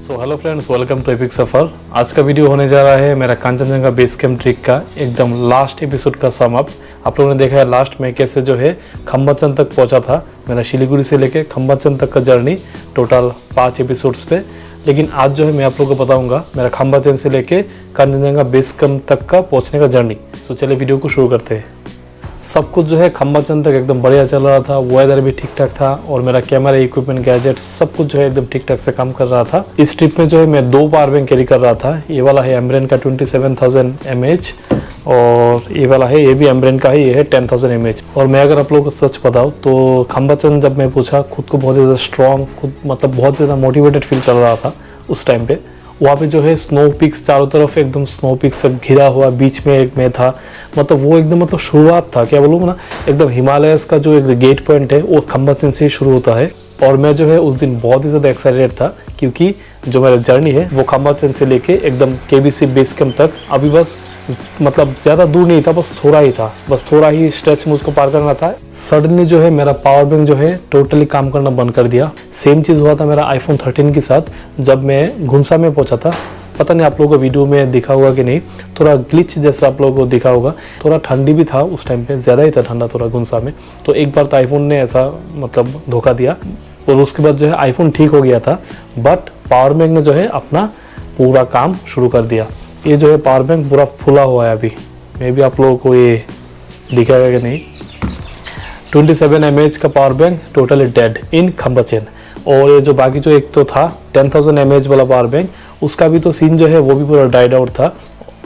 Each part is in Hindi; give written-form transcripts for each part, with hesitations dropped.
So hello friends, welcome to epic Safar. आज का वीडियो होने जा रहा है मेरा कांचनजंगा बेस कैंप ट्रिक का एकदम लास्ट एपिसोड का सम अप। आप लोगों ने देखा है लास्ट में कैसे जो है खम्बाचंद तक पहुंचा था। मेरा शिलीगुड़ी से लेके खम्बाचंद तक का जर्नी टोटल 5 एपिसोड्स पे। लेकिन आज जो है मैं आप लोगों को बताऊंगा मेरा खम्बाचंद से लेके कांचनजंगा बेस कैंप तक का पहुँचने का जर्नी। सो चलिए वीडियो को शुरू करते हैं। सब कुछ जो है खम्बाचंद तक एकदम बढ़िया चल रहा था, वेदर भी ठीक ठाक था और मेरा कैमरा इक्विपमेंट गैजेट सब कुछ जो है एकदम ठीक ठाक से काम कर रहा था। इस ट्रिप में जो है मैं 2 पावर बैंक कैरी कर रहा था। ये वाला है एमरेन का 27,000 mAh और ये वाला है, ये भी एमरेन का ही, ये है 10,000 mAh। और मैं अगर आप लोगों को सच बताऊँ तो खम्बाचंद जब मैं पूछा खुद को बहुत ज़्यादा स्ट्रॉन्ग, खुद मतलब बहुत ज़्यादा मोटिवेटेड फील कर रहा था उस टाइम पे। वहाँ पे जो है स्नो पिक्स चारों तरफ एकदम स्नो पिक्स सब घिरा हुआ, बीच में एक मैं था। मतलब वो एकदम मतलब शुरुआत था, क्या बोलूँ ना, एकदम हिमालयस का जो एक गेट पॉइंट है वो खम्बाचंद से ही शुरू होता है। और मैं जो है उस दिन बहुत ही ज़्यादा एक्साइटेड था क्योंकि जो मेरा जर्नी है वो खम्बाचंद से लेके एकदम केबीसी बेस कैंप तक अभी बस मतलब ज़्यादा दूर नहीं था, बस थोड़ा ही था, बस थोड़ा ही स्ट्रेच मुझको पार करना था। सडनली जो है मेरा पावर बैंक जो है टोटली काम करना बंद कर दिया। सेम चीज़ हुआ था मेरा iPhone 13 के साथ जब मैं घुंसा में पहुंचा था। पता नहीं आप लोगों को वीडियो में दिखा होगा कि नहीं, थोड़ा ग्लिच जैसा आप लोगों को दिखा होगा। थोड़ा ठंडी भी था उस टाइम पे, ज़्यादा ही था ठंडा थोड़ा घुंसा में। तो एक बार तो आईफोन ने ऐसा मतलब धोखा दिया और उसके बाद जो है आईफोन ठीक हो गया था, बट पावर बैंक ने जो है अपना पूरा काम शुरू कर दिया। ये जो है पावर बैंक पूरा फुला हुआ है अभी, मे भी आप लोगों को ये दिखेगा कि नहीं। 27 mAh का पावर बैंक टोटली डेड इन खम्बाचंद। और ये जो बाकी जो एक तो था 10,000 mAh वाला पावर बैंक, उसका भी तो सीन जो है वो भी पूरा डाइड आउट था।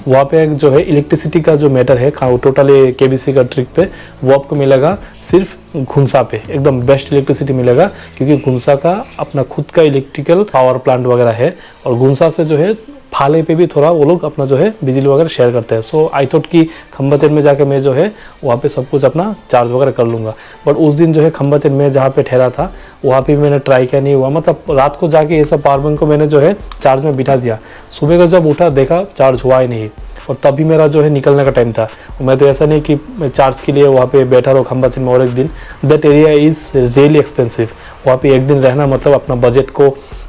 वहाँ पे एक जो है इलेक्ट्रिसिटी का जो मैटर है टोटली केबीसी का ट्रिक पे वो आपको मिलेगा सिर्फ घुंसा पे, एकदम बेस्ट इलेक्ट्रिसिटी मिलेगा क्योंकि घुंसा का अपना खुद का इलेक्ट्रिकल पावर प्लांट वगैरह है और घुंसा से जो है फाले पे भी थोड़ा वो लोग अपना जो है बिजली वगैरह शेयर करते हैं। सो आई थॉट कि खम्बाचंद में जाके मैं जो है वहाँ पे सब कुछ अपना चार्ज वगैरह कर लूँगा। बट उस दिन जो है खम्बाचंद में जहाँ पे ठहरा था वहाँ पे मैंने ट्राई किया, नहीं हुआ। मतलब रात को जाके ये सब पावर बैंक को मैंने जो है चार्ज में बिठा दिया। सुबह का जब उठा देखा चार्ज हुआ ही नहीं और तभी मेरा जो है निकलने का टाइम था। मैं तो ऐसा नहीं कि मैं चार्ज के लिए वहाँ पे बैठा रहा खम्बाचंद में और एक दिन। That area is really expensive. वहाँ पे एक दिन रहना मतलब अपना बजट को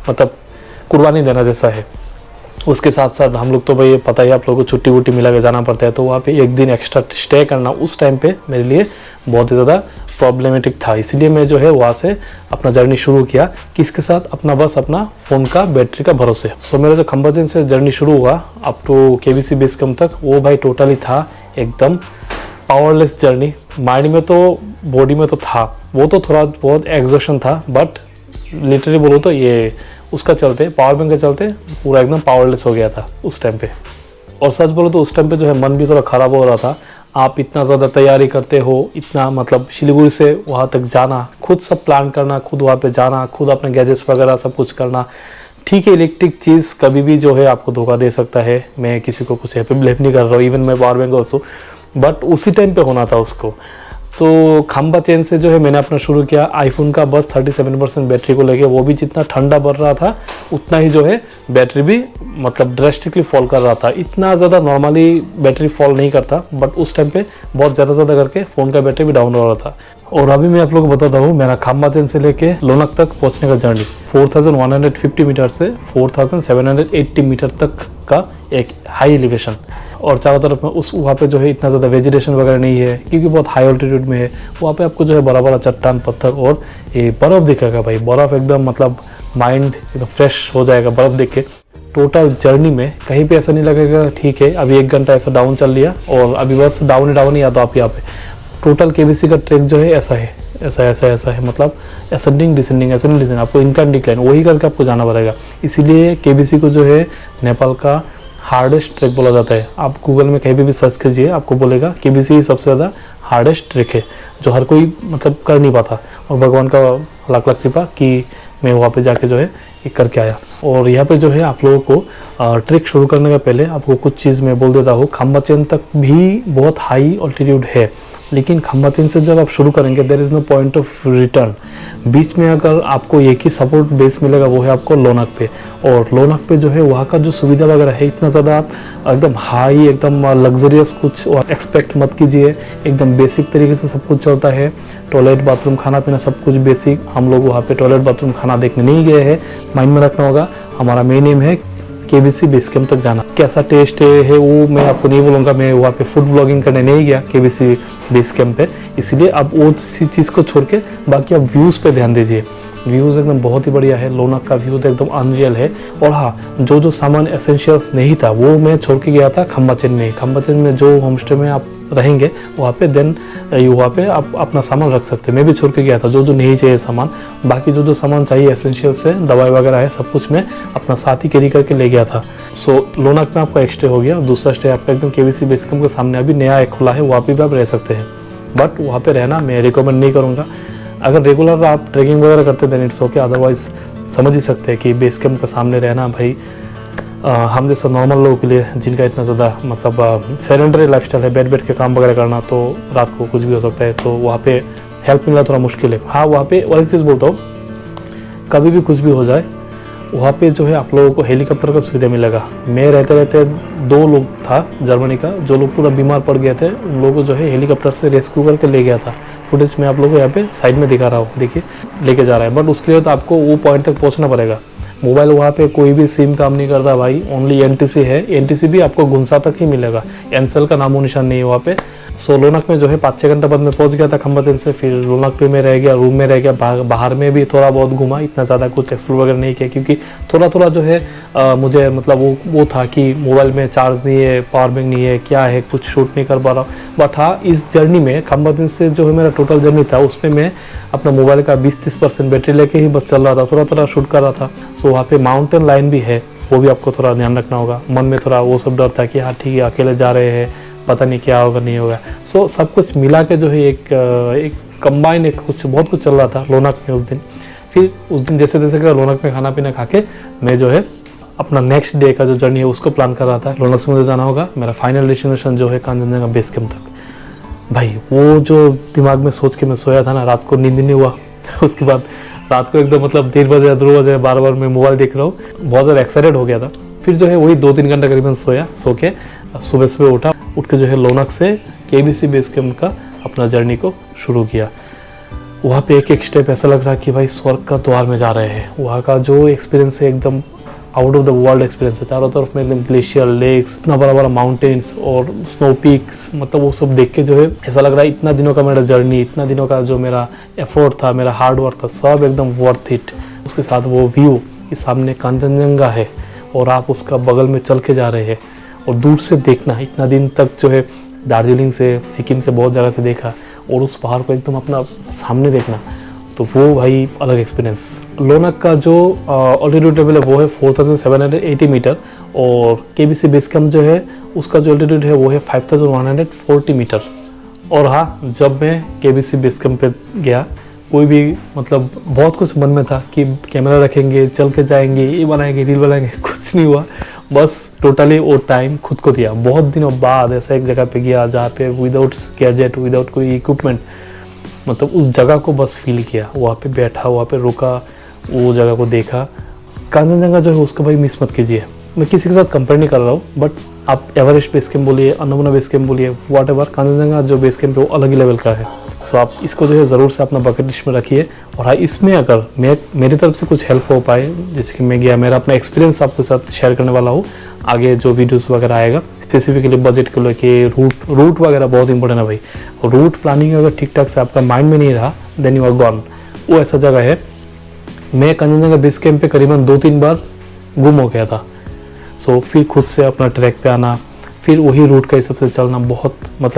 मतलब कुर्बानी देना जैसा है। उसके साथ साथ हम लोग तो भाई पता ही आप लोगों को छुट्टी वुट्टी मिला के जाना पड़ता है, तो वहाँ पे एक दिन एक्स्ट्रा स्टे करना उस टाइम पे मेरे लिए बहुत ही ज़्यादा प्रॉब्लमेटिक था। इसलिए मैं जो है वहाँ से अपना जर्नी शुरू किया, किसके साथ, अपना बस अपना फ़ोन का बैटरी का भरोसे। सो मेरा जो खम्बाचंद से जर्नी शुरू हुआ up to KBC base camp तक, वो भाई टोटली था एकदम पावरलेस जर्नी। माइंड में तो बॉडी में तो था, वो तो थोड़ा बहुत एग्जॉशन था, बट लिटरली बोलो तो ये उसका चलते पावर बैंक के चलते पूरा एकदम पावरलेस हो गया था उस टाइम पे। और सच बोलो तो उस टाइम पे जो है मन भी थोड़ा ख़राब हो रहा था। आप इतना ज़्यादा तैयारी करते हो, इतना मतलब शिलीगुड़ी से वहाँ तक जाना, खुद सब प्लान करना, खुद वहाँ पे जाना, खुद अपने गैजेट्स वगैरह सब कुछ करना। ठीक है, इलेक्ट्रिक चीज़ कभी भी जो है आपको धोखा दे सकता है, मैं किसी को कुछ यहाँ पे ब्लेम नहीं कर रहा हूँ, इवन मैं पावर बैंक ऑल्सो, बट उसी टाइम पे होना था उसको। तो खम्बाचंद से जो है मैंने अपना शुरू किया आईफोन का बस 37% बैटरी को लेके। वो भी जितना ठंडा बढ़ रहा था उतना ही जो है बैटरी भी मतलब ड्रेस्टिकली फॉल कर रहा था। इतना ज़्यादा नॉर्मली बैटरी फॉल नहीं करता, बट उस टाइम पे बहुत ज़्यादा करके फ़ोन का बैटरी भी डाउन हो रहा था। और अभी मैं आप लोगों को बताता हूँ मेरा खम्बाचंद से लेके लोनाक तक पहुँचने का जर्नी 4150 मीटर से 4780 मीटर तक का एक हाई एलिवेशन। और चारों तरफ में उस वहाँ पे जो है इतना ज़्यादा वेजिटेशन वगैरह नहीं है क्योंकि बहुत हाई ऑल्टीट्यूड में है। वहाँ पे आपको जो है बड़ा बड़ा चट्टान पत्थर और ये बर्फ़ दिखेगा भाई, बर्फ़ एकदम मतलब माइंड एकदम फ्रेश हो जाएगा बर्फ़ देख के। टोटल जर्नी में कहीं पे ऐसा नहीं लगेगा ठीक है अभी 1 घंटा ऐसा डाउन चल लिया और अभी बस डाउन ही आता आप यहाँ पे। टोटल केबीसी का ट्रैक जो है ऐसा है, ऐसा है, मतलब असेंडिंग डिसेंडिंग आपको इनक्लाइन डिक्लाइन वही करके आपको जाना पड़ेगा। इसीलिए केबीसी को जो है नेपाल का हार्डेस्ट ट्रैक बोला जाता है। आप गूगल में कहीं भी सर्च कीजिए आपको बोलेगा केबीसी सबसे ज़्यादा हार्डेस्ट ट्रैक है जो हर कोई मतलब कर नहीं पाता। और भगवान का लाख कृपा कि मैं वहाँ पे जाके जो है ये करके आया। और यहाँ पे जो है आप लोगों को ट्रैक शुरू करने का पहले आपको कुछ चीज़ मैं बोल देता हूँ। खम्बाचंद तक भी बहुत हाई ऑल्टीट्यूड है, लेकिन खम्बाचंद से जब आप शुरू करेंगे there is no point of return. बीच में अगर आपको एक ही सपोर्ट बेस मिलेगा वो है आपको लोनाक पे। और लोनाक पे जो है वहाँ का जो सुविधा वगैरह है इतना ज़्यादा आप एकदम हाई एकदम लग्जरियस कुछ एक्सपेक्ट मत कीजिए। एकदम बेसिक तरीके से सब कुछ चलता है। टॉयलेट बाथरूम खाना पीना सब कुछ बेसिक। हम लोग वहाँ पे टॉयलेट बाथरूम खाना देखने नहीं गए हैं, माइंड में रखना होगा। हमारा मेन एम है केबीसी बेस कैंप तक जाना। कैसा टेस्ट है वो मैं आपको नहीं बोलूँगा, मैं वहाँ पे फूड ब्लॉगिंग करने नहीं गया केबीसी बेस कैंप पे, इसलिए आप वो चीज़ को छोड़ के बाकी आप व्यूज़ पे ध्यान दीजिए। व्यूज़ एकदम बहुत ही बढ़िया है, लोनाक का व्यू तो एकदम अनरियल है। और हाँ, जो सामान एसेंशियल्स नहीं था वो मैं छोड़ के गया था खम्बाचेन में। खम्बाचेन में जो होम स्टे में आप रहेंगे वहाँ पे देन वहाँ पे आप अपना सामान रख सकते हैं। मैं भी छोड़ के गया था जो नहीं चाहिए सामान, बाकी जो सामान चाहिए एसेंशियल्स है, दवाई वगैरह है, सब कुछ मैं अपना साथ ही कैरी करके ले गया था। सो लोनाक में आपका एक स्टे हो गया। दूसरा स्टे आपका एकदम केबीसी बेस कैंप के सामने अभी नया एक खुला है, वहाँ पे भी आप रह सकते हैं, बट वहाँ पे रहना मैं रिकमेंड नहीं करूँगा। अगर रेगुलर आप ट्रैकिंग वगैरह करते देन इट्स ओके, अदरवाइज समझ ही सकते हैं कि बेस कैंप के सामने रहना भाई हम जैसा नॉर्मल लोगों के लिए जिनका इतना ज़्यादा मतलब सेडेंटरी लाइफस्टाइल है, बैठ के काम वगैरह करना, तो रात को कुछ भी हो सकता है, तो वहाँ पे हेल्प मिलना थोड़ा मुश्किल है। हाँ, वहाँ पे और एक चीज़ बोलता हूँ, कभी भी कुछ भी हो जाए वहाँ पे जो है आप लोगों को हेलीकॉप्टर का सुविधा मिलेगा। मैं रहते 2 लोग था जर्मनी का, जो लोग पूरा बीमार पड़ गए थे, उन लोगों को जो है हेलीकॉप्टर से रेस्क्यू करके ले गया था। फुटेज मैं आप लोगों को यहाँ पे साइड में दिखा रहा हूँ, देखिए लेके जा रहा है, बट उसके लिए तो आपको वो पॉइंट तक पहुँचना पड़ेगा। मोबाइल वहाँ पे कोई भी सिम काम नहीं करता भाई, ओनली एनटीसी है। एनटीसी भी आपको गुंसा तक ही मिलेगा, एनसेल का नामो निशान नहीं है वहाँ पे। सो लोनाक में जो है 5-6 घंटे बाद में पहुँच गया था खम्बाचेन से, फिर लोनाक पे में रह गया, रूम में रह गया। बाहर में भी थोड़ा बहुत घूमा, इतना ज़्यादा कुछ एक्सप्लोर वगैरह नहीं किया, क्योंकि थोड़ा जो है मुझे मतलब वो था कि मोबाइल में चार्ज नहीं है, पावर बैंक नहीं है, क्या है, कुछ शूट नहीं कर पा रहा हूँ। बट हाँ, इस जर्नी में खम्बाचेन से जो है मेरा टोटल जर्नी था, उसमें मैं अपना मोबाइल का 20-30% बैटरी लेके ही बस चल रहा था, थोड़ा शूट कर रहा था। सो वहाँ पे माउंटेन लाइन भी है, वो भी आपको थोड़ा ध्यान रखना होगा। मन में थोड़ा वो सब डर था कि हाँ ठीक है, अकेले जा रहे हैं, पता नहीं क्या होगा नहीं होगा। सो सब कुछ मिला के जो है एक कंबाइन एक बहुत कुछ चल रहा था लोनाक में उस दिन। फिर उस दिन जैसे लोनाक में खाना पीना खा के मैं जो है अपना नेक्स्ट डे का जो जर्नी है उसको प्लान कर रहा था। लोनाक से मुझे जाना होगा मेरा फाइनल डेस्टिनेशन जो है कांचनजंगा बेस कैंप तक। भाई वो जो दिमाग में सोच के मैं सोया था ना, रात को नींद नहीं हुआ। उसके बाद रात को एकदम मतलब 3 बजे 2 बजे बार मैं मोबाइल देख रहा हूँ, बहुत ज़्यादा एक्साइटेड हो गया था। फिर जो है वही 2-3 घंटा करीबन सोया, सो के सुबह उठ के जो है लोनाक से केबीसी बेस कैंप का अपना जर्नी को शुरू किया। वहाँ पे एक स्टेप ऐसा लग रहा कि भाई स्वर्ग का द्वार में जा रहे हैं। वहाँ का जो एक्सपीरियंस है एकदम out of the world experience है। चारों तरफ में एकदम ग्लेशियर लेक्स, इतना बड़ा माउंटेन्स और स्नो पीक्स, मतलब वो सब देख के जो है ऐसा लग रहा है इतना दिनों का मेरा जर्नी, इतना दिनों का जो मेरा एफर्ट था, मेरा हार्ड वर्क था, सब एकदम वर्थ इट। उसके साथ वो व्यू कि सामने कांचनजंगा है और आप उसका बगल में चल के जा रहे हैं, और दूर से देखना, इतना दिन तक जो है दार्जिलिंग से, सिक्किम से, बहुत जगह से देखा, और उस पहाड़ को एकदम अपना सामने देखना, तो वो भाई अलग एक्सपीरियंस। लोनाक का जो ऑल्टीट्यूड लेवल है वो है 4780 मीटर, और केबीसी बेस कैंप जो है उसका जो ऑल्टीट्यूड है वो है 5140 मीटर। और हाँ, जब मैं केबीसी बेस कैंप पे गया, कोई भी मतलब बहुत कुछ मन में था कि कैमरा रखेंगे, चल के जाएंगे, ये बनाएंगे, रील बनाएंगे, कुछ नहीं हुआ। बस टोटली वो टाइम खुद को दिया। बहुत दिनों बाद ऐसा एक जगह पे गया जहाँ पे विदाउट गैजेट, विदाउट कोई इक्विपमेंट, मतलब उस जगह को बस फील किया, वहाँ पे बैठा, वहाँ पे रुका, वो जगह को देखा। कांचनजंगा जो है उसको भाई मिस मत कीजिए। मैं किसी के साथ कंपेयर नहीं कर रहा हूँ, बट आप एवरेस्ट बेस कैंप बोलिए, अन्नपूर्णा बेस कैंप बोलिए, वॉट एवर, कांचनजंगा जो बेस कैंप है वो अलग ही लेवल का है। सो आप इसको जो है ज़रूर से अपना बकेट लिस्ट में रखिए। और हाँ, इसमें अगर मेरी तरफ से कुछ हेल्प हो पाए, जैसे कि मैं गया, मेरा अपना एक्सपीरियंस आपके साथ शेयर करने वाला हूँ, आगे जो वीडियोस वगैरह आएगा, स्पेसिफिकली बजट को लेके, रूट वगैरह बहुत इंपॉर्टेंट है भाई। रूट प्लानिंग अगर ठीक ठाक से आपका माइंड में नहीं रहा, देन यू आर गॉन। वो ऐसा जगह है, मैं कांचनजंगा बेस कैंप पे करीबन 2-3 बार गुम हो गया था। सो फिर खुद से अपना ट्रैक पे आना, फिर वही रूट का हिसाब से चलना,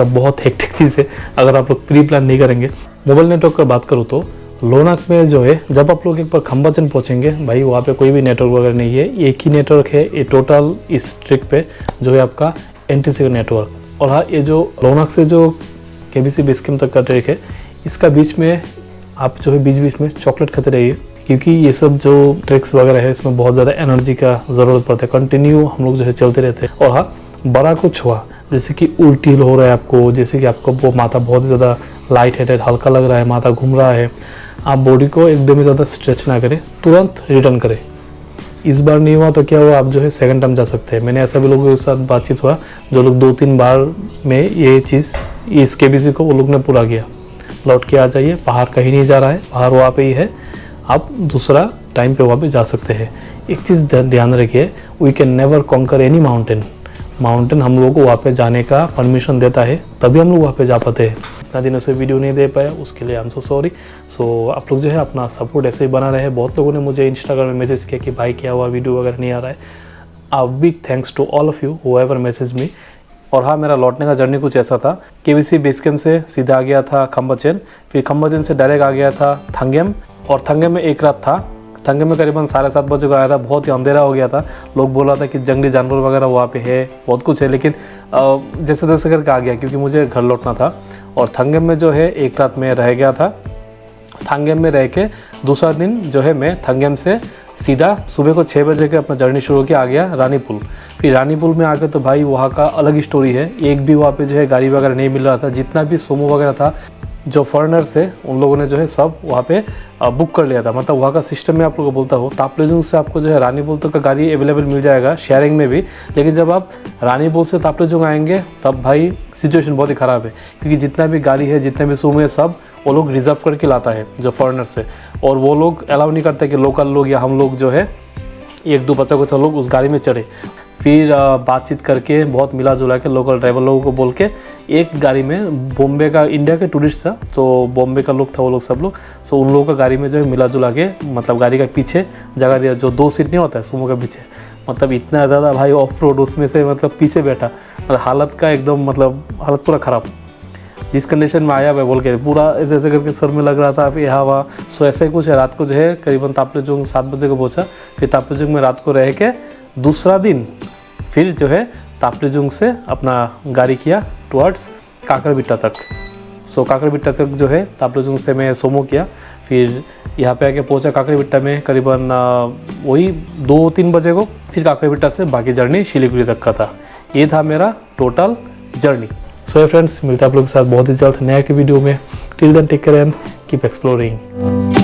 बहुत हेक्टिक चीज़ है अगर आप लोग प्री प्लान नहीं करेंगे। मोबाइल नेटवर्क का बात करूँ तो लोनाक में जो है, जब आप लोग एक बार खम्बाचन पहुँचेंगे भाई, वहाँ पे कोई भी नेटवर्क वगैरह नहीं है, एक ही नेटवर्क है ये टोटल इस ट्रिप पे, जो है आपका एनटीसी का नेटवर्क। और हाँ, ये जो लोनाक से जो केबीसी बेस कैंप तक का ट्रैक है, इसका बीच में आप जो है बीच में चॉकलेट खाते रहिए, क्योंकि ये सब जो ट्रैक्स वगैरह है इसमें बहुत ज़्यादा एनर्जी का ज़रूरत पड़ता है। कंटिन्यू हम लोग जो है चलते रहते हैं। और हाँ, बड़ा कुछ हुआ, जैसे कि उल्टी हो रहा है आपको, जैसे कि आपको वो माथा बहुत ज़्यादा लाइट हेडेड, हल्का लग रहा है, माथा घूम रहा है, आप बॉडी को एकदम ही ज़्यादा स्ट्रेच ना करें, तुरंत रिटर्न करें। इस बार नहीं हुआ तो क्या हुआ, आप जो है सेकंड टाइम जा सकते हैं। मैंने ऐसा भी लोगों के साथ बातचीत हुआ जो लोग 2-3 बार में ये चीज़, इस केबीसी को वो लोग ने पूरा किया। लौट के आ जाइए, बाहर कहीं नहीं जा रहा है, बाहर वहाँ पे ही है, आप दूसरा टाइम पे वहाँ पे जा सकते हैं। एक चीज़ ध्यान रखिए, we can never conquer any mountain हम लोगों को वहाँ पे जाने का परमिशन देता है, तभी हम लोग वहाँ पे जा पाते हैं। इतना दिनों से वीडियो नहीं दे पाया, उसके लिए आई एम सो सॉरी। सो आप लोग जो है अपना सपोर्ट ऐसे ही बना रहे हैं। बहुत लोगों ने मुझे इंस्टाग्राम में मैसेज किया कि भाई क्या हुआ, वीडियो वगैरह नहीं आ रहा है। A big thanks to all of you who ever message me. और हाँ, मेरा लौटने का जर्नी कुछ ऐसा था, केवीसी बेस कैंप से सीधा आ गया था खम्बचेन, फिर खम्बचेन से डायरेक्ट आ गया था थंगेम, और थंगेम में एक रात था। थंगेम में करीबन 7:30 बजे को आया था, बहुत ही अंधेरा हो गया था। लोग बोल रहा था कि जंगली जानवर वगैरह वहाँ पे है, बहुत कुछ है, लेकिन जैसे तैसे करके आ गया क्योंकि मुझे घर लौटना था। और थंगेम में जो है एक रात में रह गया था। थंगेम में रह के दूसरा दिन जो है मैं थंगेम से सीधा सुबह को 6 बजे के अपना जर्नी शुरू किया, आ गया रानीपुल। फिर रानीपुल में आके तो भाई वहाँ का अलग ही स्टोरी है। एक भी वहाँ पे जो है गाड़ी वगैरह नहीं मिल रहा था। जितना भी सोमो वगैरह था, जो फॉरेनर्स है उन लोगों ने जो है सब वहाँ पे बुक कर लिया था। मतलब वहाँ का सिस्टम में आप लोगों को बोलता हो, तापलेजुंग से आपको जो है रानीपुल तक का गाड़ी अवेलेबल मिल जाएगा शेयरिंग में भी। लेकिन जब आप रानीपुल से तापलेजुंग आएंगे तब भाई सिचुएशन बहुत ही ख़राब है, क्योंकि जितना भी गाड़ी है, जितने भी सोमो है, सब वो लोग रिजर्व करके लाता है जो फॉरेनर्स है। और वो लोग अलाउ नहीं करते कि लोकल लोग या हम लोग जो है 1-2 बच्चा को लोग उस गाड़ी में चढ़े। फिर बातचीत करके बहुत मिला जुला के लोकल ड्राइवर लोगों को बोल के एक गाड़ी में, बॉम्बे का इंडिया के टूरिस्ट था तो बॉम्बे का लोग था वो लोग सब लोग, सो उन लोगों का गाड़ी में जो है मिला जुला के, मतलब गाड़ी का पीछे जगह दिया, जो 2 सीट नहीं होता है सुमो के पीछे। मतलब इतना ज़्यादा भाई ऑफ रोड, उसमें से मतलब पीछे बैठा, मतलब हालत का एकदम, मतलब हालत पूरा ख़राब। जिस कंडीशन में आया मैं बोल के पूरा ऐसे ऐसे करके सर में लग रहा था, फिर यहाँ वहाँ। सो ऐसे ही कुछ है। रात को जो है करीबन तापलेजुंग 7 बजे को पहुँचा। फिर तापलेजुंग में रात को रह के दूसरा दिन फिर जो है तापलेजुंग से अपना गाड़ी किया टुवर्ड्स काकरबिट्टा तक। सो काकरबिट्टा तक जो है तापलेजुंग से मैं सोमो किया। फिर यहाँ पे आके पहुँचा काकरबिट्टा में करीबन वही 2-3 बजे को। फिर काकरबिट्टा से बाकी जर्नी शिलीगुड़ी तक का था। ये था मेरा टोटल जर्नी। सो फ्रेंड्स, मिलते हैं आप लोगों के साथ बहुत ही जल्द नया की वीडियो में। Till then take care and keep exploring.